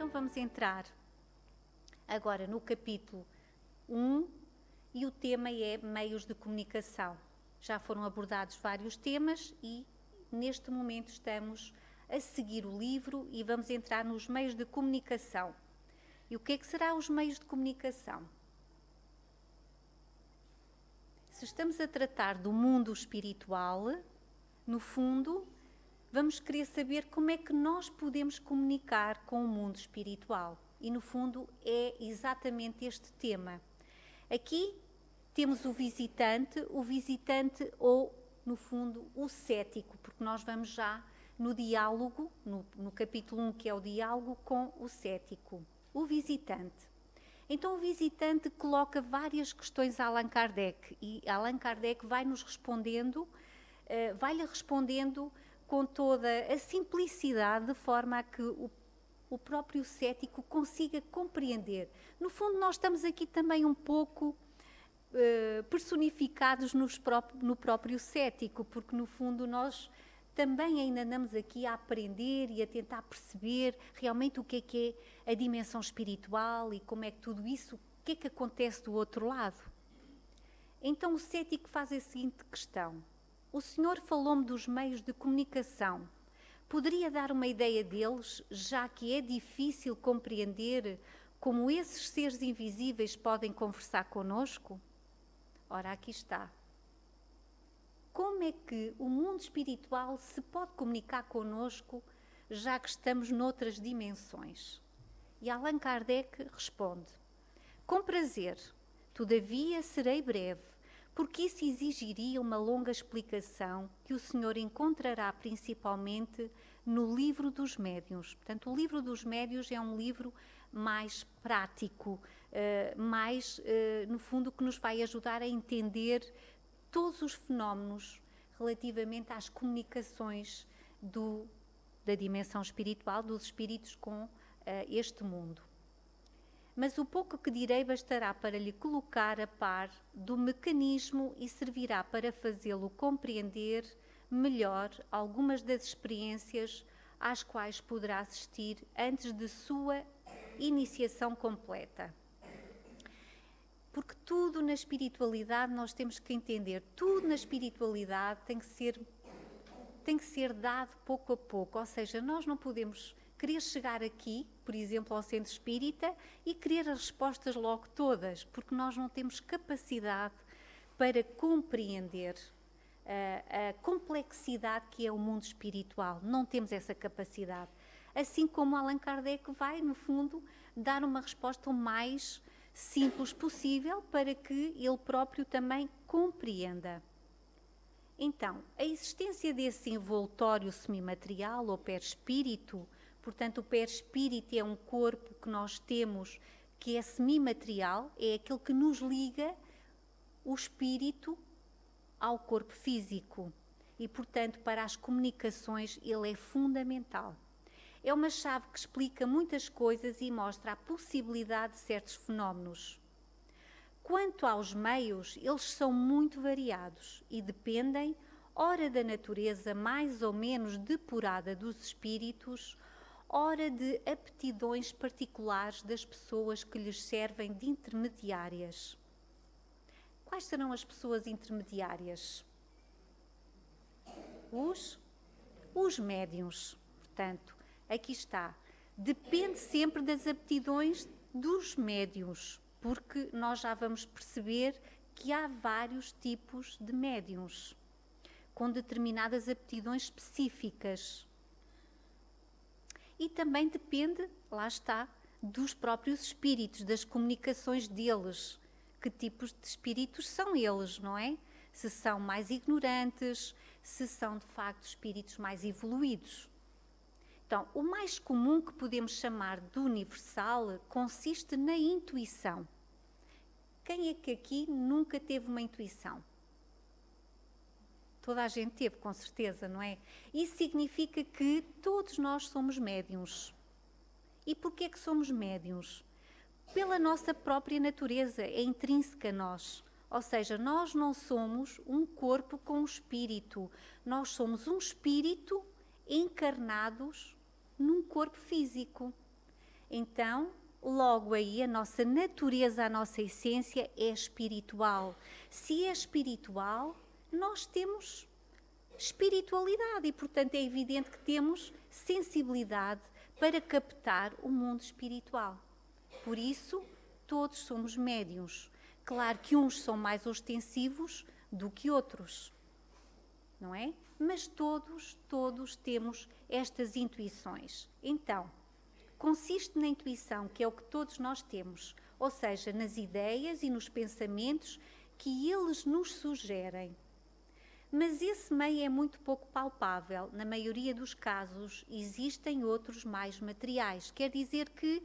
Então vamos entrar agora no capítulo 1 e o tema é meios de comunicação. Já foram abordados vários temas e neste momento estamos a seguir o livro e vamos entrar nos meios de comunicação. E o que é que serão os meios de comunicação? Se estamos a tratar do mundo espiritual, no fundo, vamos querer saber como é que nós podemos comunicar com o mundo espiritual. E, no fundo, é exatamente este tema. Aqui temos o visitante ou, no fundo, o cético, porque nós vamos já no diálogo, no capítulo 1, que é o diálogo com o cético, o visitante. Então o visitante coloca várias questões a Allan Kardec e Allan Kardec vai-lhe respondendo com toda a simplicidade, de forma a que o próprio cético consiga compreender. No fundo, nós estamos aqui também um pouco personificados no próprio cético, porque no fundo nós também ainda andamos aqui a aprender e a tentar perceber realmente o que é a dimensão espiritual e como é que tudo isso, o que é que acontece do outro lado. Então o cético faz a seguinte questão: o senhor falou-me dos meios de comunicação. Poderia dar uma ideia deles, já que é difícil compreender como esses seres invisíveis podem conversar conosco? Ora, aqui está. Como é que o mundo espiritual se pode comunicar conosco, já que estamos noutras dimensões? E Allan Kardec responde: com prazer, todavia serei breve, porque isso exigiria uma longa explicação que o senhor encontrará principalmente no Livro dos Médiuns. Portanto, o Livro dos Médiuns é um livro mais prático, no fundo, que nos vai ajudar a entender todos os fenómenos relativamente às comunicações da dimensão espiritual, dos espíritos com este mundo. Mas o pouco que direi bastará para lhe colocar a par do mecanismo e servirá para fazê-lo compreender melhor algumas das experiências às quais poderá assistir antes de sua iniciação completa. Porque tudo na espiritualidade nós temos que entender, tudo na espiritualidade tem que ser dado pouco a pouco, ou seja, nós não podemos querer chegar aqui, por exemplo, ao centro espírita e querer as respostas logo todas, porque nós não temos capacidade para compreender a complexidade que é o mundo espiritual, não temos essa capacidade. Assim como Allan Kardec vai, no fundo, dar uma resposta o mais simples possível para que ele próprio também compreenda. Então, a existência desse envoltório semimaterial ou perispírito, portanto o perispírito é um corpo que nós temos que é semimaterial, é aquele que nos liga o espírito ao corpo físico e, portanto, para as comunicações ele é fundamental. É uma chave que explica muitas coisas e mostra a possibilidade de certos fenómenos. Quanto aos meios, eles são muito variados e dependem, ora da natureza mais ou menos depurada dos espíritos, ora de aptidões particulares das pessoas que lhes servem de intermediárias. Quais serão as pessoas intermediárias? Os médiuns, portanto. Aqui está. Depende sempre das aptidões dos médiuns, porque nós já vamos perceber que há vários tipos de médiuns, com determinadas aptidões específicas. E também depende, lá está, dos próprios espíritos, das comunicações deles. Que tipos de espíritos são eles, não é? Se são mais ignorantes, se são de facto espíritos mais evoluídos. Então, o mais comum que podemos chamar de universal consiste na intuição. Quem é que aqui nunca teve uma intuição? Toda a gente teve, com certeza, não é? Isso significa que todos nós somos médiuns. E porquê é que somos médiuns? Pela nossa própria natureza, é intrínseca a nós. Ou seja, nós não somos um corpo com um espírito. Nós somos um espírito encarnados num corpo físico. Então, logo aí, a nossa natureza, a nossa essência é espiritual. Se é espiritual, nós temos espiritualidade e, portanto, é evidente que temos sensibilidade para captar o mundo espiritual. Por isso, todos somos médiuns. Claro que uns são mais ostensivos do que outros, não é? Mas todos temos estas intuições. Então, consiste na intuição, que é o que todos nós temos, ou seja, nas ideias e nos pensamentos que eles nos sugerem. Mas esse meio é muito pouco palpável. Na maioria dos casos, existem outros mais materiais. Quer dizer que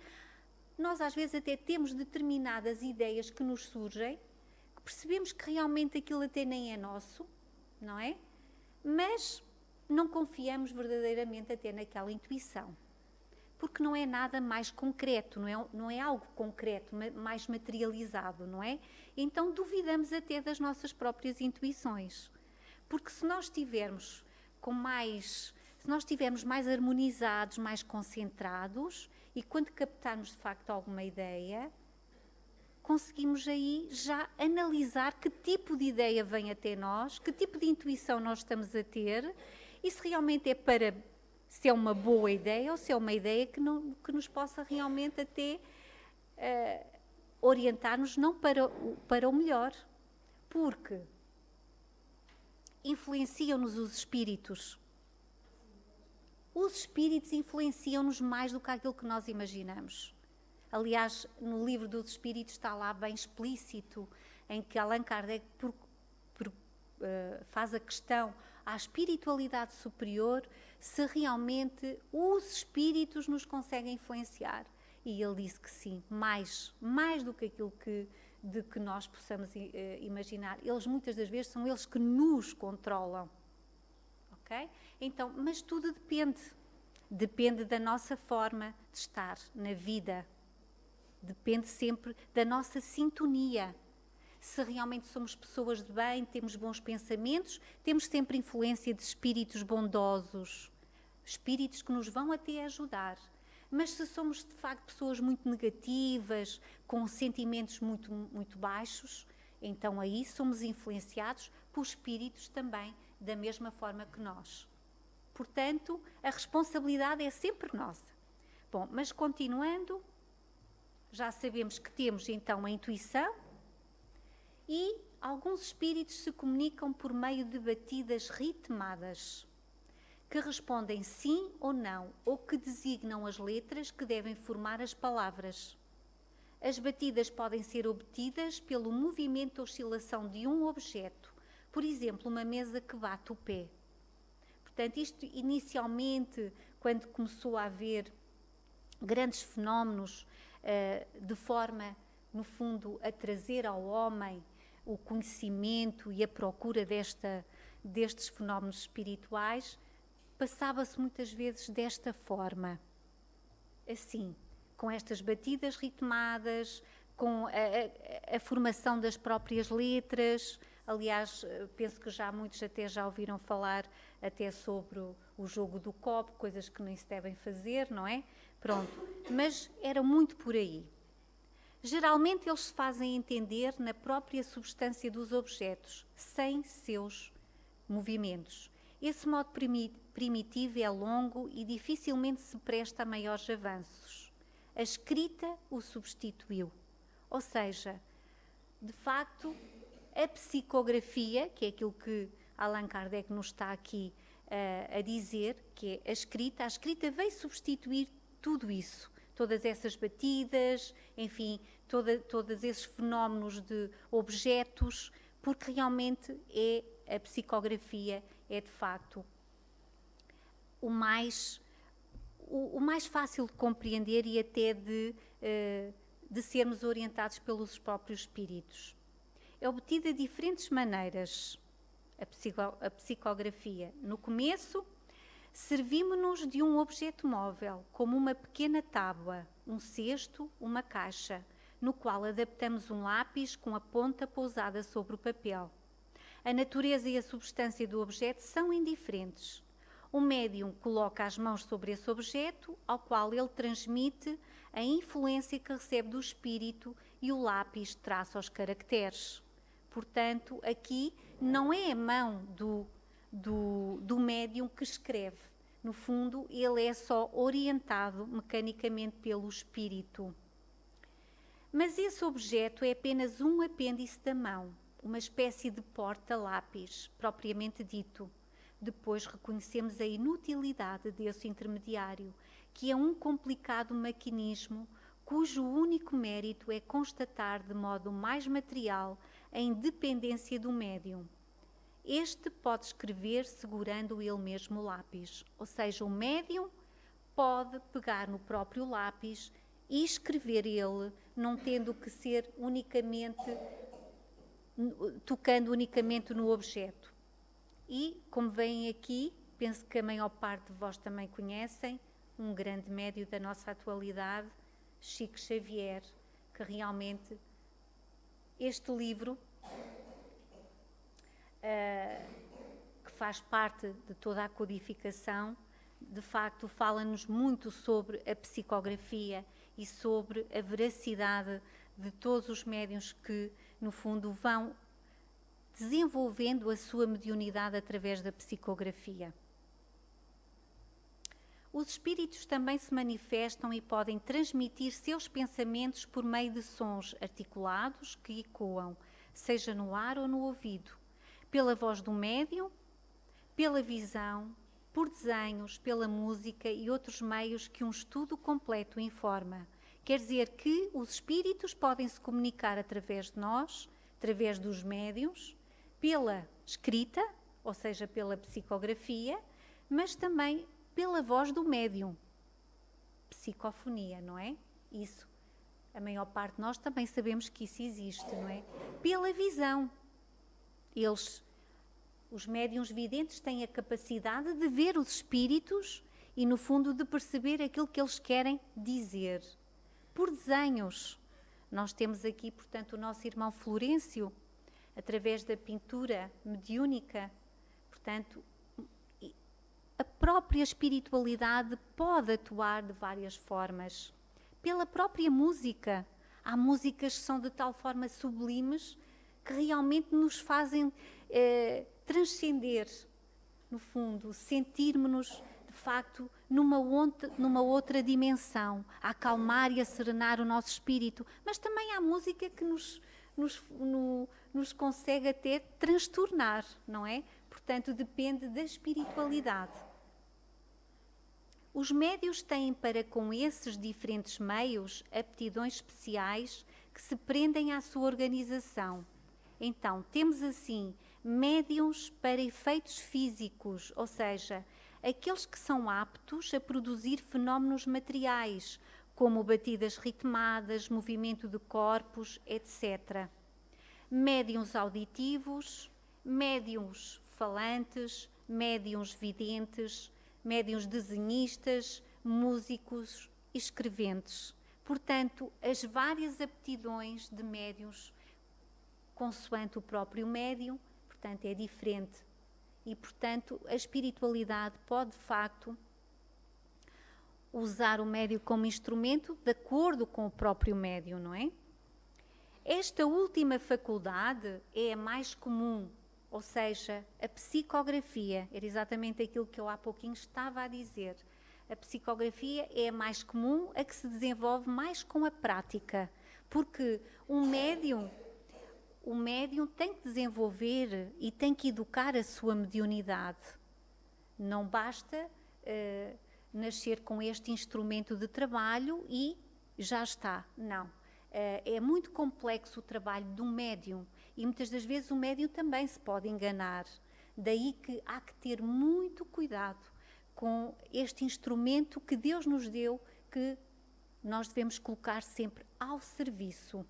nós às vezes até temos determinadas ideias que nos surgem, que percebemos que realmente aquilo até nem é nosso, não é? Mas não confiamos verdadeiramente até naquela intuição. Porque não é nada mais concreto, não é algo concreto, mais materializado, não é? Então duvidamos até das nossas próprias intuições. Porque se nós estivermos mais harmonizados, mais concentrados, e quando captarmos de facto alguma ideia, conseguimos aí já analisar que tipo de ideia vem até nós, que tipo de intuição nós estamos a ter, e se realmente se é uma boa ideia ou se é uma ideia que nos possa realmente até orientar-nos não para o melhor, porque influenciam-nos os espíritos. Os espíritos influenciam-nos mais do que aquilo que nós imaginamos. Aliás, no livro dos espíritos está lá bem explícito, em que Allan Kardec faz a questão à espiritualidade superior, se realmente os espíritos nos conseguem influenciar. E ele disse que sim, mais do que aquilo de que nós possamos imaginar. Eles muitas das vezes são eles que nos controlam. Ok? Então, mas tudo depende da nossa forma de estar na vida. Depende sempre da nossa sintonia. Se realmente somos pessoas de bem, temos bons pensamentos, temos sempre influência de espíritos bondosos, espíritos que nos vão até ajudar. Mas se somos de facto pessoas muito negativas, com sentimentos muito, muito baixos, então aí somos influenciados por espíritos também da mesma forma que nós. Portanto, a responsabilidade é sempre nossa. Bom, mas continuando, já sabemos que temos então a intuição e alguns espíritos se comunicam por meio de batidas ritmadas, que respondem sim ou não, ou que designam as letras que devem formar as palavras. As batidas podem ser obtidas pelo movimento ou oscilação de um objeto, por exemplo, uma mesa que bate o pé. Portanto, isto inicialmente, quando começou a haver grandes fenómenos de forma, no fundo, a trazer ao homem o conhecimento e a procura destes fenómenos espirituais, passava-se muitas vezes desta forma, assim, com estas batidas ritmadas, com a formação das próprias letras. Aliás, penso que muitos até já ouviram falar até sobre o jogo do copo, coisas que nem se devem fazer, não é? Pronto, mas era muito por aí. Geralmente eles se fazem entender na própria substância dos objetos, sem seus movimentos. Esse modo primitivo é longo e dificilmente se presta a maiores avanços. A escrita o substituiu. Ou seja, de facto, a psicografia, que é aquilo que Allan Kardec nos está aqui a dizer, que é a escrita veio substituir tudo isso, todas essas batidas, enfim, todos esses fenómenos de objetos, porque realmente a psicografia é de facto o mais fácil de compreender e até de sermos orientados pelos próprios espíritos. É obtida de diferentes maneiras, a psicografia. No começo, servimos-nos de um objeto móvel, como uma pequena tábua, um cesto, uma caixa, no qual adaptamos um lápis com a ponta pousada sobre o papel. A natureza e a substância do objeto são indiferentes. O médium coloca as mãos sobre esse objeto, ao qual ele transmite a influência que recebe do espírito e o lápis traça os caracteres. Portanto, aqui não é a mão do médium que escreve. No fundo, ele é só orientado mecanicamente pelo espírito. Mas esse objeto é apenas um apêndice da mão, uma espécie de porta-lápis, propriamente dito. Depois reconhecemos a inutilidade desse intermediário, que é um complicado maquinismo cujo único mérito é constatar de modo mais material a independência do médium. Este pode escrever segurando ele mesmo o lápis, ou seja, o médium pode pegar no próprio lápis e escrever ele, não tendo que ser unicamente, tocando unicamente no objeto. E, como veem aqui, penso que a maior parte de vós também conhecem, um grande médium da nossa atualidade, Chico Xavier, que realmente este livro, que faz parte de toda a codificação, de facto fala-nos muito sobre a psicografia e sobre a veracidade de todos os médiuns que, no fundo, vão desenvolvendo a sua mediunidade através da psicografia. Os espíritos também se manifestam e podem transmitir seus pensamentos por meio de sons articulados que ecoam, seja no ar ou no ouvido, pela voz do médium, pela visão, por desenhos, pela música e outros meios que um estudo completo informa. Quer dizer que os espíritos podem se comunicar através de nós, através dos médiuns, pela escrita, ou seja, pela psicografia, mas também pela voz do médium. Psicofonia, não é? Isso. A maior parte de nós também sabemos que isso existe, não é? Pela visão. Os médiuns videntes têm a capacidade de ver os espíritos e, no fundo, de perceber aquilo que eles querem dizer. Por desenhos. Nós temos aqui, portanto, o nosso irmão Florencio, através da pintura mediúnica. Portanto, a própria espiritualidade pode atuar de várias formas. Pela própria música. Há músicas que são de tal forma sublimes que realmente nos fazem transcender, no fundo, sentirmos-nos, de facto, numa outra dimensão, a acalmar e a serenar o nosso espírito. Mas também há música que nos consegue até transtornar, não é? Portanto, depende da espiritualidade. Os médiuns têm para com esses diferentes meios aptidões especiais que se prendem à sua organização. Então, temos assim médiuns para efeitos físicos, ou seja, aqueles que são aptos a produzir fenómenos materiais, como batidas ritmadas, movimento de corpos, etc. Médiuns auditivos, médiuns falantes, médiuns videntes, médiuns desenhistas, músicos e escreventes. Portanto, as várias aptidões de médiuns, consoante o próprio médium, portanto, é diferente. E, portanto, a espiritualidade pode, de facto, usar o médium como instrumento de acordo com o próprio médium, não é? Esta última faculdade é a mais comum, ou seja, a psicografia, era exatamente aquilo que eu há pouquinho estava a dizer. A psicografia é a mais comum, a que se desenvolve mais com a prática, porque o médium tem que desenvolver e tem que educar a sua mediunidade. Não basta nascer com este instrumento de trabalho e já está. Não. É muito complexo o trabalho de um médium e muitas das vezes o médium também se pode enganar. Daí que há que ter muito cuidado com este instrumento que Deus nos deu, que nós devemos colocar sempre ao serviço.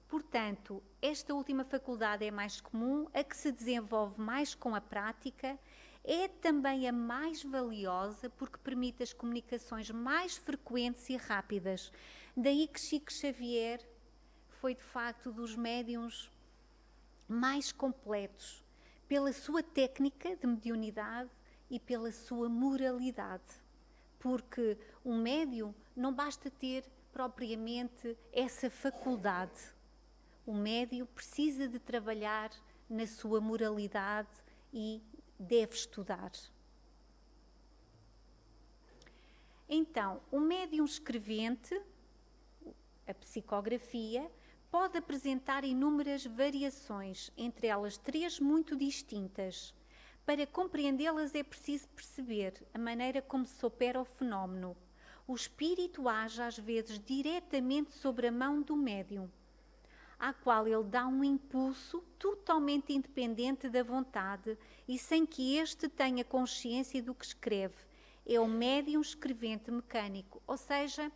Portanto, esta última faculdade é mais comum, a que se desenvolve mais com a prática, é também a mais valiosa porque permite as comunicações mais frequentes e rápidas. Daí que Chico Xavier foi, de facto, dos médiuns mais completos, pela sua técnica de mediunidade e pela sua moralidade. Porque um médium não basta ter propriamente essa faculdade. O médium precisa de trabalhar na sua moralidade e deve estudar. Então, o médium escrevente, a psicografia, pode apresentar inúmeras variações, entre elas 3 muito distintas. Para compreendê-las é preciso perceber a maneira como se opera o fenómeno. O espírito age às vezes diretamente sobre a mão do médium, à qual ele dá um impulso totalmente independente da vontade e sem que este tenha consciência do que escreve. É o médium escrevente mecânico, ou seja,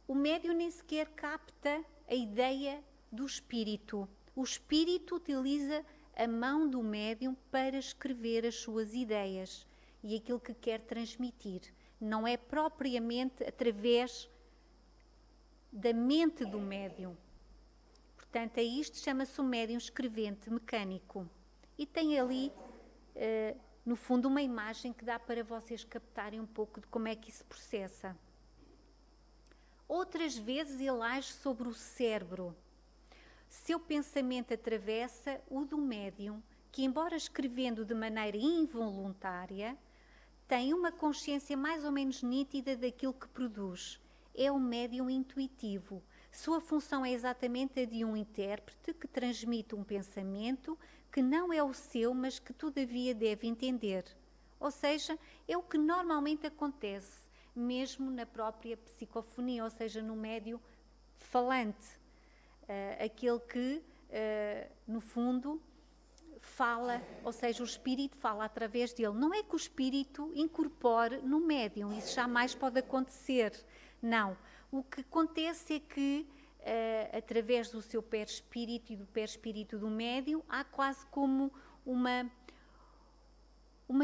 o médium nem sequer capta a ideia do espírito. O espírito utiliza a mão do médium para escrever as suas ideias e aquilo que quer transmitir. Não é propriamente através da mente do médium. Portanto, a isto chama-se o médium escrevente mecânico. E tem ali, no fundo, uma imagem que dá para vocês captarem um pouco de como é que isso processa. Outras vezes ele age sobre o cérebro. Seu pensamento atravessa o do médium, que, embora escrevendo de maneira involuntária, tem uma consciência mais ou menos nítida daquilo que produz. É um médium intuitivo. Sua função é exatamente a de um intérprete que transmite um pensamento que não é o seu, mas que todavia deve entender. Ou seja, é o que normalmente acontece, mesmo na própria psicofonia, ou seja, no médium falante. Aquele que, no fundo, fala, ou seja, o espírito fala através dele. Não é que o espírito incorpore no médium, isso jamais pode acontecer. Não. O que acontece é que, através do seu perispírito e do perispírito do médium, há quase como uma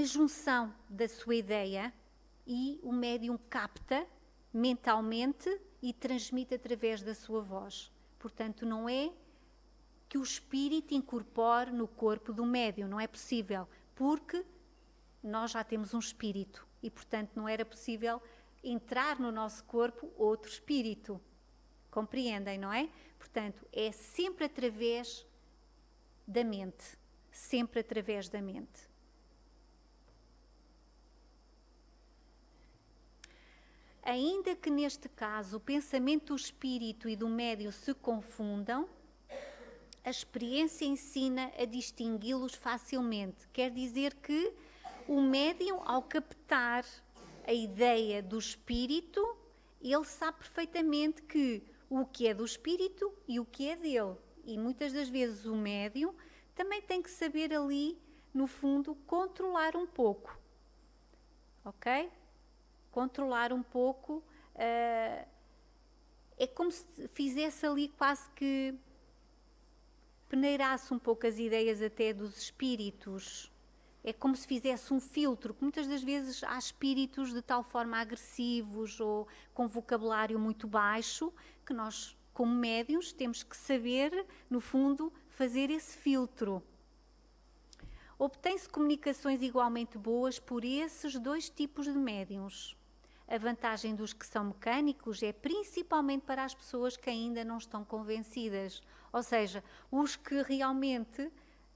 junção da sua ideia e o médium capta mentalmente e transmite através da sua voz. Portanto, não é que o espírito incorpore no corpo do médium, não é possível, porque nós já temos um espírito e, portanto, não era possível entrar no nosso corpo outro espírito. Compreendem, não é? Portanto, é sempre através da mente. Sempre através da mente. Ainda que neste caso o pensamento do espírito e do médium se confundam, a experiência ensina a distingui-los facilmente. Quer dizer que o médium, ao captar a ideia do espírito, ele sabe perfeitamente que o que é do espírito e o que é dele. E muitas das vezes o médium também tem que saber ali, no fundo, controlar um pouco. Ok? Controlar um pouco. É como se fizesse ali quase que peneirasse um pouco as ideias até dos espíritos. É como se fizesse um filtro, que muitas das vezes há espíritos de tal forma agressivos ou com vocabulário muito baixo, que nós, como médiuns, temos que saber, no fundo, fazer esse filtro. Obtém-se comunicações igualmente boas por esses 2 tipos de médiuns. A vantagem dos que são mecânicos é principalmente para as pessoas que ainda não estão convencidas, ou seja, os que realmente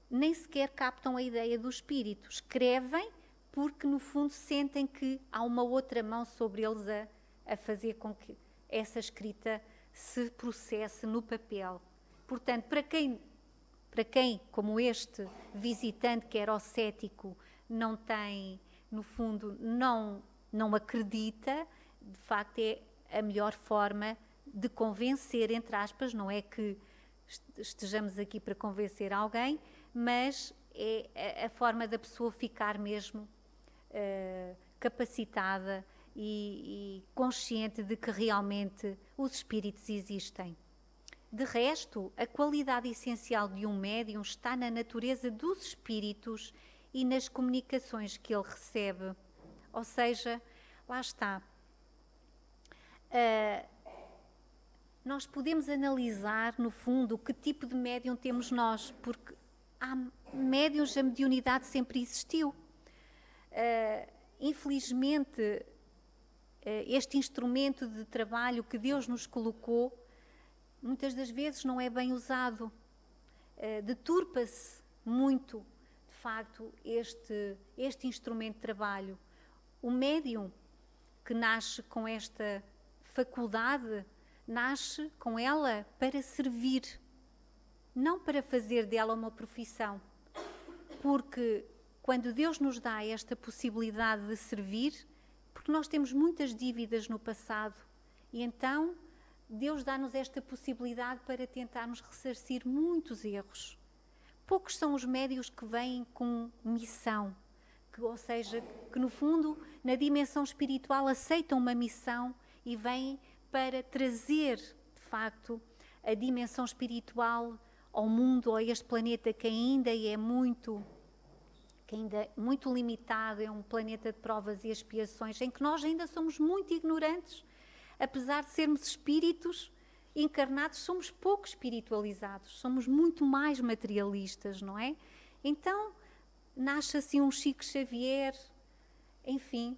nem sequer captam a ideia do espírito. Escrevem porque, no fundo, sentem que há uma outra mão sobre eles a fazer com que essa escrita se processe no papel. Portanto, para quem, como este visitante que era o cético, não tem, no fundo, não acredita, de facto é a melhor forma de convencer, entre aspas, não é que estejamos aqui para convencer alguém, mas é a forma da pessoa ficar mesmo capacitada e consciente de que realmente os espíritos existem. De resto, a qualidade essencial de um médium está na natureza dos espíritos e nas comunicações que ele recebe. Ou seja, lá está. Nós podemos analisar, no fundo, que tipo de médium temos nós, porque há médiuns, a mediunidade sempre existiu. Infelizmente, este instrumento de trabalho que Deus nos colocou, muitas das vezes não é bem usado. Deturpa-se muito, de facto, este instrumento de trabalho. O médium que nasce com esta faculdade, nasce com ela para servir, não para fazer dela uma profissão. Porque quando Deus nos dá esta possibilidade de servir, porque nós temos muitas dívidas no passado, e então Deus dá-nos esta possibilidade para tentarmos ressarcir muitos erros. Poucos são os médiuns que vêm com missão, ou seja, que no fundo, na dimensão espiritual, aceitam uma missão e vêm para trazer, de facto, a dimensão espiritual ao mundo, ou a este planeta que ainda é muito limitado, é um planeta de provas e expiações, em que nós ainda somos muito ignorantes. Apesar de sermos espíritos encarnados, somos pouco espiritualizados, somos muito mais materialistas, não é? Então, nasce assim um Chico Xavier, enfim,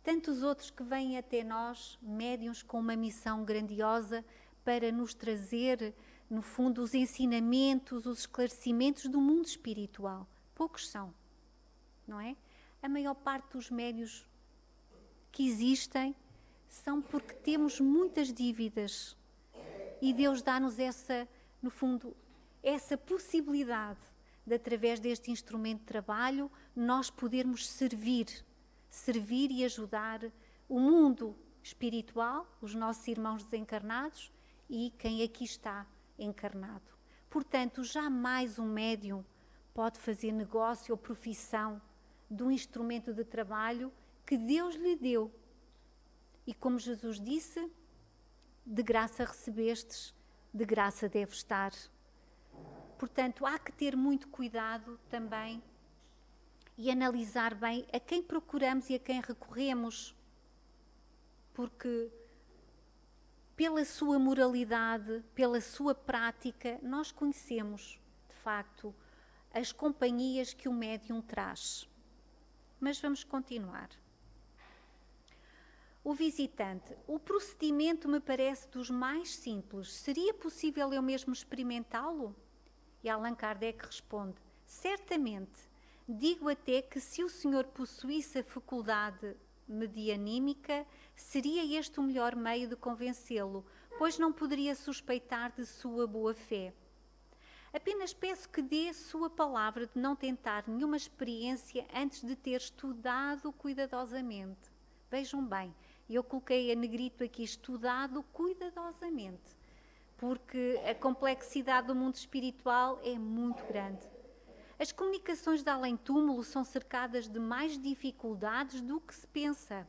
tantos outros que vêm até nós, médiuns com uma missão grandiosa para nos trazer, no fundo, os ensinamentos, os esclarecimentos do mundo espiritual. Poucos são, não é? A maior parte dos médiuns que existem são porque temos muitas dívidas e Deus dá-nos essa, no fundo, essa possibilidade de, através deste instrumento de trabalho, nós podermos servir e ajudar o mundo espiritual, os nossos irmãos desencarnados e quem aqui está encarnado. Portanto, jamais um médium pode fazer negócio ou profissão de um instrumento de trabalho que Deus lhe deu. E como Jesus disse, de graça recebestes, de graça deve estar. Portanto, há que ter muito cuidado também e analisar bem a quem procuramos e a quem recorremos, porque pela sua moralidade, pela sua prática, nós conhecemos, de facto, as companhias que o médium traz. Mas vamos continuar. O visitante, o procedimento me parece dos mais simples. Seria possível eu mesmo experimentá-lo? E Allan Kardec responde, certamente. Digo até que se o senhor possuísse a faculdade medianímica, seria este o melhor meio de convencê-lo, pois não poderia suspeitar de sua boa-fé. Apenas peço que dê sua palavra de não tentar nenhuma experiência antes de ter estudado cuidadosamente. Vejam bem, eu coloquei a negrito aqui, estudado cuidadosamente, porque a complexidade do mundo espiritual é muito grande. As comunicações de além-túmulo são cercadas de mais dificuldades do que se pensa.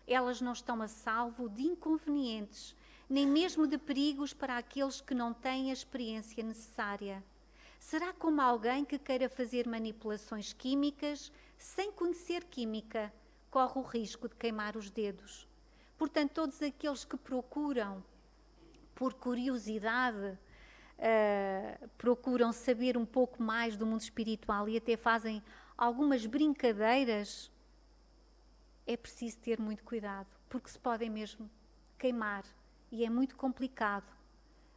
Elas não estão a salvo de inconvenientes, nem mesmo de perigos para aqueles que não têm a experiência necessária. Será como alguém que queira fazer manipulações químicas sem conhecer química, corre o risco de queimar os dedos. Portanto, todos aqueles que procuram, por curiosidade, procuram saber um pouco mais do mundo espiritual e até fazem algumas brincadeiras, é preciso ter muito cuidado, porque se podem mesmo queimar e é muito complicado.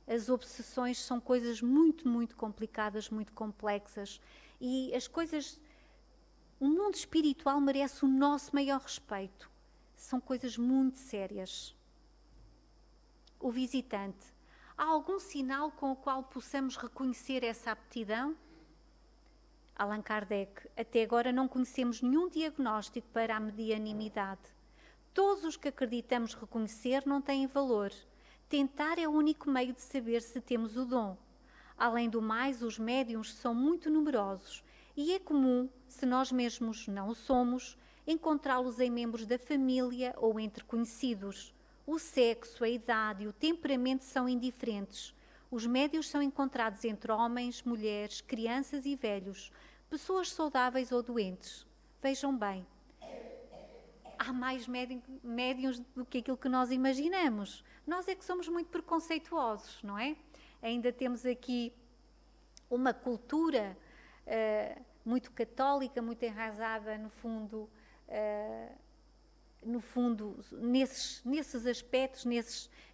As obsessões são coisas muito, muito complicadas, muito complexas e as coisas... O mundo espiritual merece o nosso maior respeito. São coisas muito sérias. O visitante, há algum sinal com o qual possamos reconhecer essa aptidão? Allan Kardec, até agora não conhecemos nenhum diagnóstico para a medianimidade. Todos os que acreditamos reconhecer não têm valor. Tentar é o único meio de saber se temos o dom. Além do mais, os médiuns são muito numerosos e é comum, se nós mesmos não o somos, encontrá-los em membros da família ou entre conhecidos. O sexo, a idade e o temperamento são indiferentes. Os médiuns são encontrados entre homens, mulheres, crianças e velhos, pessoas saudáveis ou doentes. Vejam bem, há mais médiuns do que aquilo que nós imaginamos. Nós é que somos muito preconceituosos, não é? Ainda temos aqui uma cultura muito católica, muito enraizada, no fundo, nesses aspectos,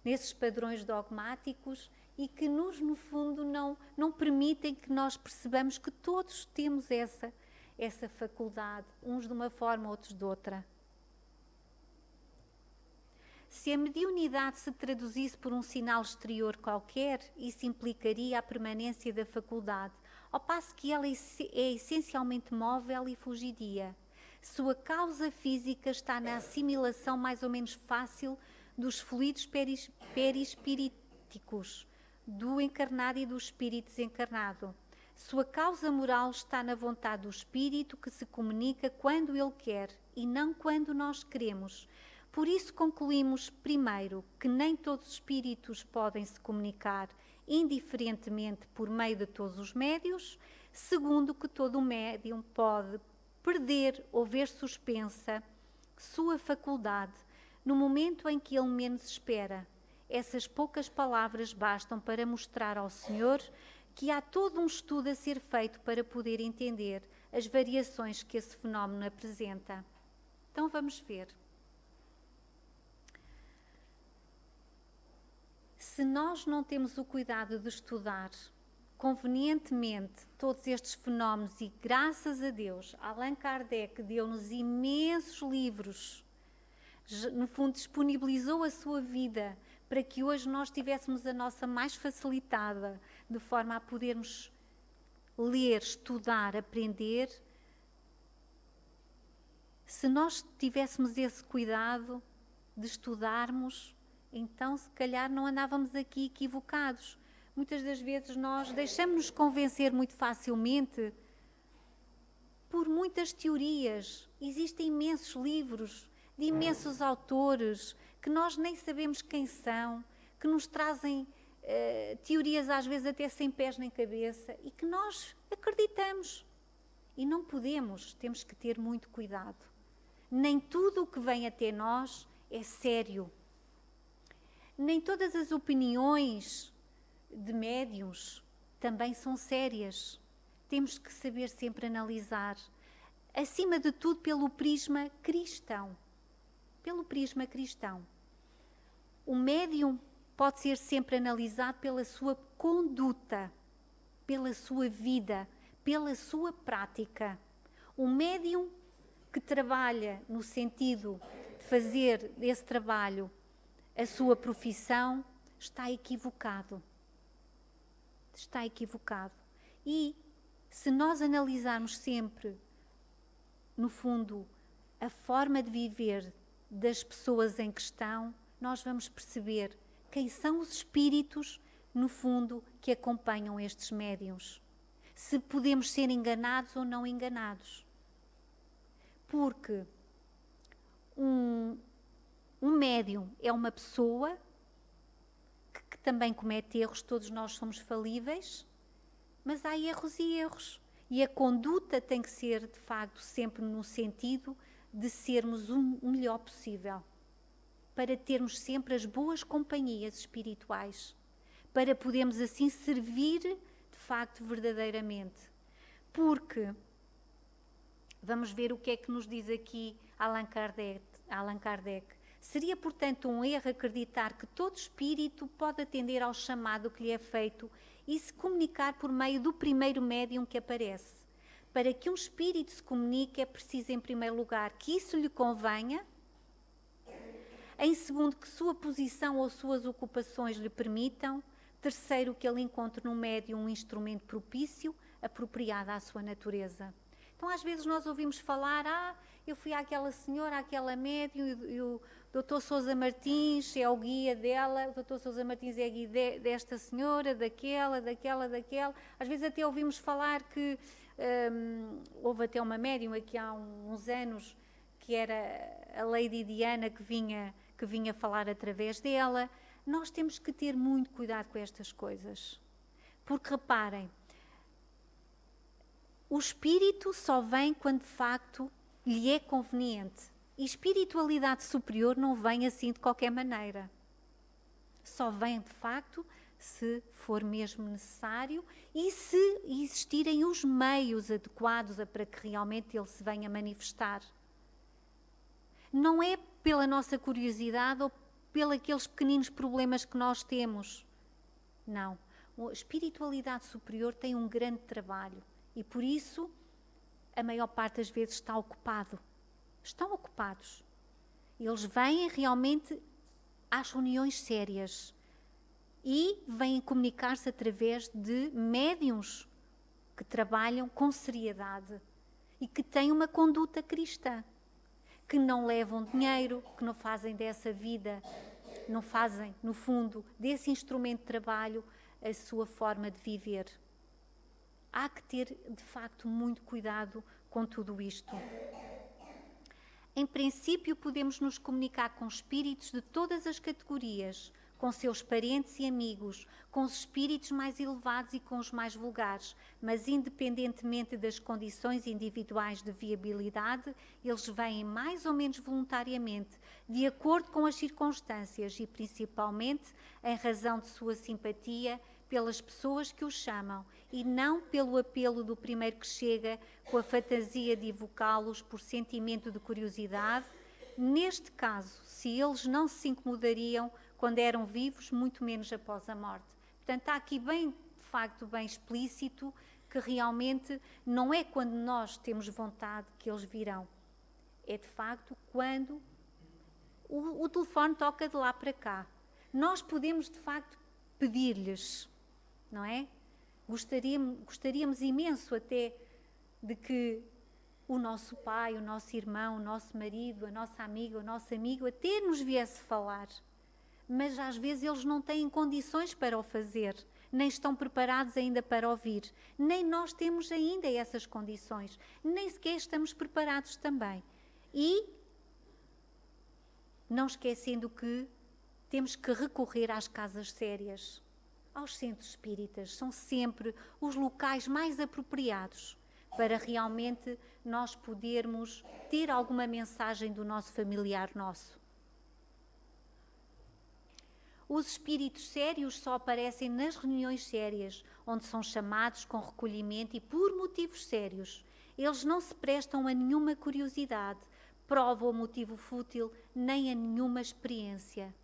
nesses padrões dogmáticos, e que nos, no fundo, não permitem que nós percebamos que todos temos essa faculdade, uns de uma forma, outros de outra. Se a mediunidade se traduzisse por um sinal exterior qualquer, isso implicaria a permanência da faculdade, ao passo que ela é essencialmente móvel e fugidia. Sua causa física está na assimilação mais ou menos fácil dos fluidos perispiríticos, do encarnado e do espírito desencarnado. Sua causa moral está na vontade do espírito, que se comunica quando ele quer e não quando nós queremos. Por isso concluímos, primeiro, que nem todos os espíritos podem se comunicar indiferentemente por meio de todos os médios. Segundo, que todo médium pode perder ou ver suspensa sua faculdade no momento em que ele menos espera. Essas poucas palavras bastam para mostrar ao Senhor que há todo um estudo a ser feito para poder entender as variações que esse fenómeno apresenta. Então vamos ver. Se nós não temos o cuidado de estudar convenientemente todos estes fenómenos, e graças a Deus, Allan Kardec deu-nos imensos livros, no fundo disponibilizou a sua vida para que hoje nós tivéssemos a nossa mais facilitada, de forma a podermos ler, estudar, aprender. Se nós tivéssemos esse cuidado de estudarmos, então se calhar não andávamos aqui equivocados. Muitas das vezes nós deixamos-nos convencer muito facilmente por muitas teorias. Existem imensos livros de imensos autores que nós nem sabemos quem são, que nos trazem teorias às vezes até sem pés nem cabeça e que nós acreditamos. E não podemos, temos que ter muito cuidado. Nem tudo o que vem até nós é sério. Nem todas as opiniões de médiuns também são sérias. Temos que saber sempre analisar, acima de tudo pelo prisma cristão. Pelo prisma cristão. O médium pode ser sempre analisado pela sua conduta, pela sua vida, pela sua prática. O médium que trabalha no sentido de fazer desse trabalho a sua profissão está equivocado. Está equivocado. E se nós analisarmos sempre, no fundo, a forma de viver das pessoas em questão, nós vamos perceber quem são os espíritos, no fundo, que acompanham estes médiuns. Se podemos ser enganados ou não enganados. Porque um médium é uma pessoa que também comete erros, todos nós somos falíveis, mas há erros e erros. E a conduta tem que ser, de facto, sempre no sentido de sermos o melhor possível, para termos sempre as boas companhias espirituais, para podermos assim servir, de facto, verdadeiramente. Porque, vamos ver o que é que nos diz aqui Allan Kardec. Seria, portanto, um erro acreditar que todo espírito pode atender ao chamado que lhe é feito e se comunicar por meio do primeiro médium que aparece. Para que um espírito se comunique é preciso, em primeiro lugar, que isso lhe convenha, em segundo, que sua posição ou suas ocupações lhe permitam, terceiro, que ele encontre no médium um instrumento propício, apropriado à sua natureza. Então, às vezes nós ouvimos falar, eu fui àquela senhora, àquela médium, e o Dr. Sousa Martins é o guia dela, o Dr. Sousa Martins é guia desta senhora, daquela. Às vezes até ouvimos falar que houve até uma médium aqui há uns anos, que era a Lady Diana, que vinha falar através dela. Nós temos que ter muito cuidado com estas coisas. Porque, reparem, o espírito só vem quando, de facto, lhe é conveniente. E espiritualidade superior não vem assim de qualquer maneira. Só vem, de facto, se for mesmo necessário e se existirem os meios adequados para que realmente ele se venha manifestar. Não é pela nossa curiosidade ou pelos aqueles pequeninos problemas que nós temos. Não. A espiritualidade superior tem um grande trabalho e por isso a maior parte das vezes está ocupado. Estão ocupados. Eles vêm realmente às reuniões sérias e vêm comunicar-se através de médiuns que trabalham com seriedade e que têm uma conduta cristã, que não levam dinheiro, que não fazem dessa vida, não fazem, no fundo, desse instrumento de trabalho a sua forma de viver. Há que ter, de facto, muito cuidado com tudo isto. Em princípio, podemos nos comunicar com espíritos de todas as categorias, com seus parentes e amigos, com os espíritos mais elevados e com os mais vulgares, mas independentemente das condições individuais de viabilidade, eles vêm mais ou menos voluntariamente, de acordo com as circunstâncias e principalmente em razão de sua simpatia pelas pessoas que o chamam e não pelo apelo do primeiro que chega com a fantasia de evocá-los por sentimento de curiosidade. Neste caso, se eles não se incomodariam quando eram vivos, muito menos após a morte. Portanto, está aqui bem, de facto, bem explícito que realmente não é quando nós temos vontade que eles virão. É, de facto, quando o telefone toca de lá para cá. Nós podemos, de facto, pedir-lhes, não é? Gostaríamos imenso até de que o nosso pai, o nosso irmão, o nosso marido, a nossa amiga, o nosso amigo até nos viesse falar. Mas às vezes eles não têm condições para o fazer, nem estão preparados ainda para ouvir. Nem nós temos ainda essas condições, nem sequer estamos preparados também. E não esquecendo que temos que recorrer às casas sérias, aos centros espíritas. São sempre os locais mais apropriados para realmente nós podermos ter alguma mensagem do nosso familiar nosso. Os espíritos sérios só aparecem nas reuniões sérias, onde são chamados com recolhimento e por motivos sérios. Eles não se prestam a nenhuma curiosidade, prova ou motivo fútil, nem a nenhuma experiência.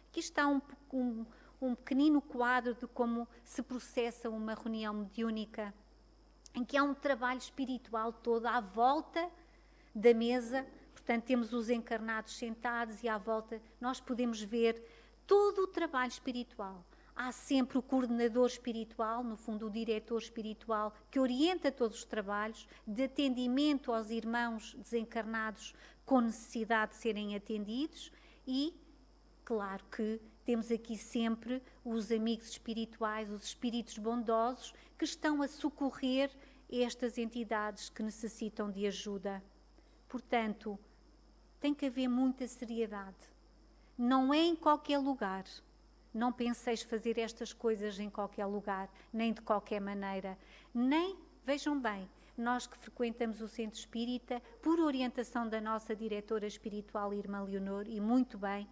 Aqui está um pequenino quadro de como se processa uma reunião mediúnica, em que há um trabalho espiritual todo à volta da mesa. Portanto, temos os encarnados sentados e à volta nós podemos ver todo o trabalho espiritual. Há sempre o coordenador espiritual, no fundo o diretor espiritual, que orienta todos os trabalhos de atendimento aos irmãos desencarnados com necessidade de serem atendidos e, claro que temos aqui sempre os amigos espirituais, os espíritos bondosos, que estão a socorrer estas entidades que necessitam de ajuda. Portanto, tem que haver muita seriedade. Não é em qualquer lugar. Não penseis fazer estas coisas em qualquer lugar, nem de qualquer maneira. Nem, vejam bem, nós que frequentamos o Centro Espírita, por orientação da nossa diretora espiritual, Irmã Leonor, e muito bem,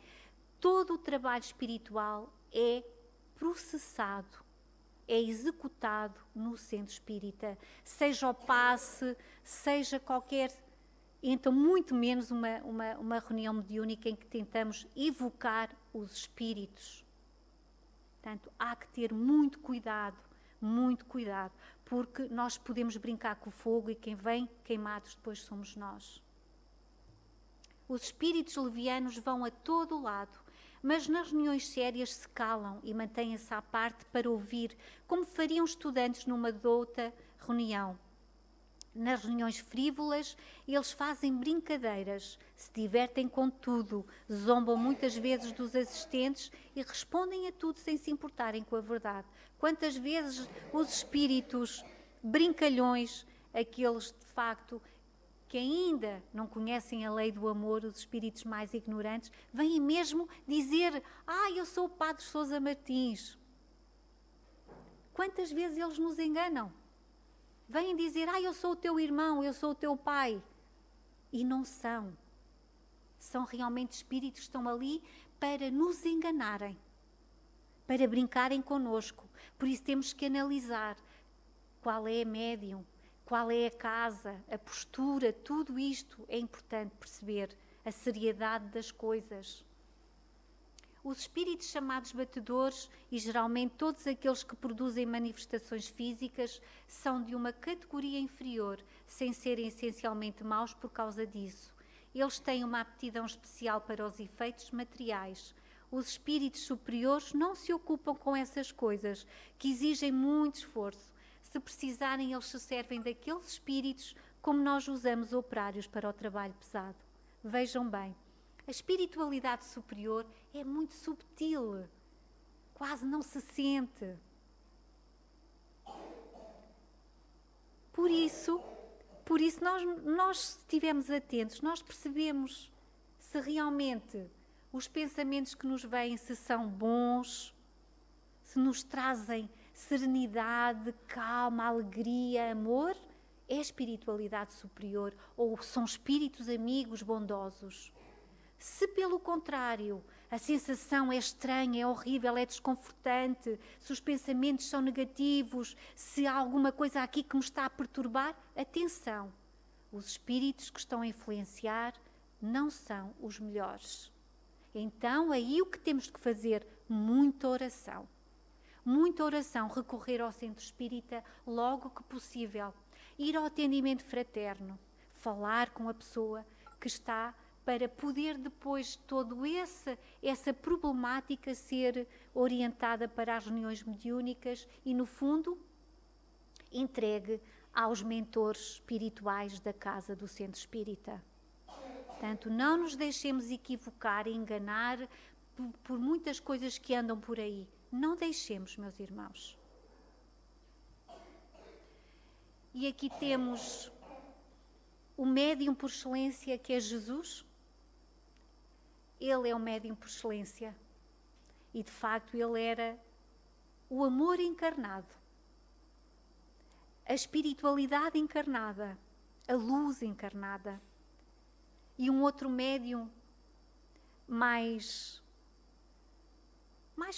todo o trabalho espiritual é processado, é executado no Centro Espírita, seja o passe, seja qualquer... Então, muito menos uma reunião mediúnica em que tentamos evocar os espíritos. Portanto, há que ter muito cuidado, porque nós podemos brincar com o fogo e quem vem queimados depois somos nós. Os espíritos levianos vão a todo lado, mas nas reuniões sérias se calam e mantêm-se à parte para ouvir, como fariam estudantes numa douta reunião. Nas reuniões frívolas, eles fazem brincadeiras, se divertem com tudo, zombam muitas vezes dos assistentes e respondem a tudo sem se importarem com a verdade. Quantas vezes os espíritos brincalhões, aqueles de facto que ainda não conhecem a lei do amor, os espíritos mais ignorantes, vêm mesmo dizer: eu sou o Padre Sousa Martins. Quantas vezes eles nos enganam? Vêm dizer: eu sou o teu irmão, eu sou o teu pai. E não são. São realmente espíritos que estão ali para nos enganarem. para brincarem connosco. Por isso temos que analisar qual é a médium, qual é a casa, a postura, tudo isto é importante perceber, a seriedade das coisas. Os espíritos chamados batedores, e geralmente todos aqueles que produzem manifestações físicas, são de uma categoria inferior, sem serem essencialmente maus por causa disso. Eles têm uma aptidão especial para os efeitos materiais. Os espíritos superiores não se ocupam com essas coisas, que exigem muito esforço. Se precisarem, eles se servem daqueles espíritos como nós usamos operários para o trabalho pesado. Vejam bem, a espiritualidade superior é muito subtil, quase não se sente. Por isso nós se estivermos atentos, nós percebemos se realmente os pensamentos que nos vêm, se são bons, se nos trazem serenidade, calma, alegria, amor, é a espiritualidade superior ou são espíritos amigos bondosos. Se, pelo contrário, a sensação é estranha, é horrível, é desconfortante, se os pensamentos são negativos, se há alguma coisa aqui que me está a perturbar, atenção, os espíritos que estão a influenciar não são os melhores. Então, aí o que temos que fazer? Muita oração. Muita oração, recorrer ao centro espírita logo que possível, ir ao atendimento fraterno, falar com a pessoa que está para poder depois toda essa problemática ser orientada para as reuniões mediúnicas e, no fundo, entregue aos mentores espirituais da casa do centro espírita. Portanto, não nos deixemos equivocar e enganar por muitas coisas que andam por aí. Não deixemos, meus irmãos. E aqui temos o médium por excelência, que é Jesus. Ele é o médium por excelência. E, de facto, ele era o amor encarnado, a espiritualidade encarnada, a luz encarnada. E um outro médium mais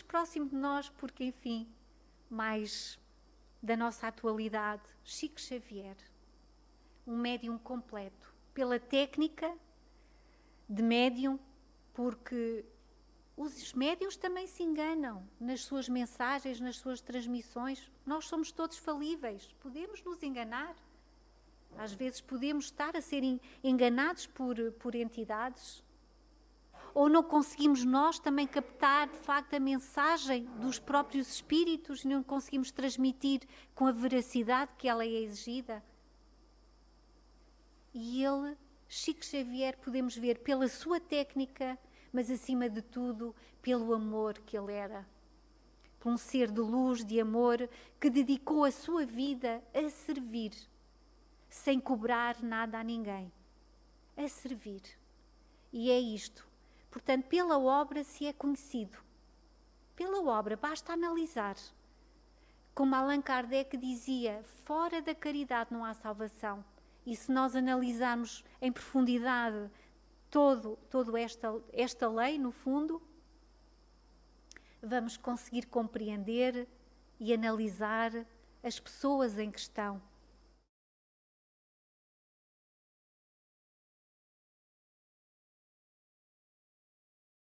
próximo de nós, porque, enfim, mais da nossa atualidade, Chico Xavier. Um médium completo, pela técnica de médium, porque os médiuns também se enganam nas suas mensagens, nas suas transmissões. Nós somos todos falíveis, podemos nos enganar. Às vezes podemos estar a ser enganados por entidades. Ou não conseguimos nós também captar, de facto, a mensagem dos próprios espíritos e não conseguimos transmitir com a veracidade que ela é exigida. E ele, Chico Xavier, podemos ver pela sua técnica, mas acima de tudo, pelo amor que ele era. Por um ser de luz, de amor, que dedicou a sua vida a servir, sem cobrar nada a ninguém. A servir. E é isto. Portanto, pela obra se é conhecido. Pela obra, basta analisar. Como Allan Kardec dizia, fora da caridade não há salvação. E se nós analisarmos em profundidade toda esta lei, no fundo, vamos conseguir compreender e analisar as pessoas em questão